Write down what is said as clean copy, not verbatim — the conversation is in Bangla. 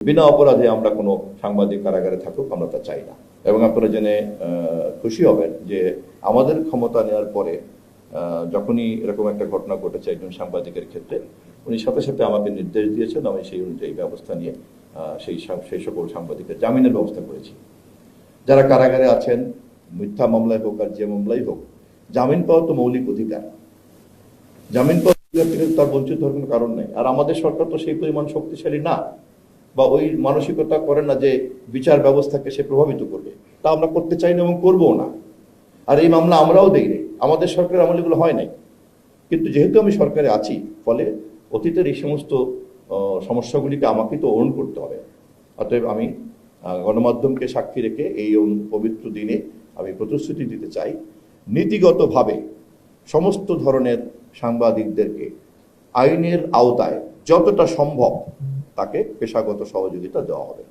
বিনা অপরাধে আমরা কোনো সাংবাদিক কারাগারে থাকুক আমরা তা চাই না। এবং আপনারা জেনে খুশি হবেন যে আমাদের ক্ষমতা নেওয়ার পরে যখনই এরকম একটা ঘটনা ঘটেছে একজন সাংবাদিকের ক্ষেত্রে, উনি সাথে সাথে আমাকে নির্দেশ দিয়েছেন, আমি সেই অনুযায়ী ব্যবস্থা নিয়ে সেই সকল সাংবাদিকের জামিনের ব্যবস্থা করেছি। যারা কারাগারে আছেন, মিথ্যা মামলায় হোক আর যে মামলাই হোক, জামিন পাওয়া তো মৌলিক অধিকার। জামিন পাওয়ার থেকে তার বঞ্চিত হওয়ার কোনো কারণ নেই। আর আমাদের সরকার তো সেই পরিমাণ শক্তিশালী না, বা ওই মানসিকতা করে না যে বিচার ব্যবস্থাকে সে প্রভাবিত করবে। তা আমরা করতে চাই না এবং করবো না। আর এই মামলা আমরাও দেই নাই, আমাদের সরকারের আমলে এগুলো হয় নাই। কিন্তু যেহেতু আমি সরকারে আছি, ফলে অতীতের এই সমস্ত সমস্যাগুলিকে আমাকে তো ওন করতে হবে। অতএব আমি গণমাধ্যমকে সাক্ষী রেখে এই পবিত্র দিনে আমি প্রতিশ্রুতি দিতে চাই, নীতিগতভাবে সমস্ত ধরনের সাংবাদিকদেরকে আইনের আওতায় যতটা সম্ভব তাকে পেশাগত সহযোগিতা দেওয়া হবে।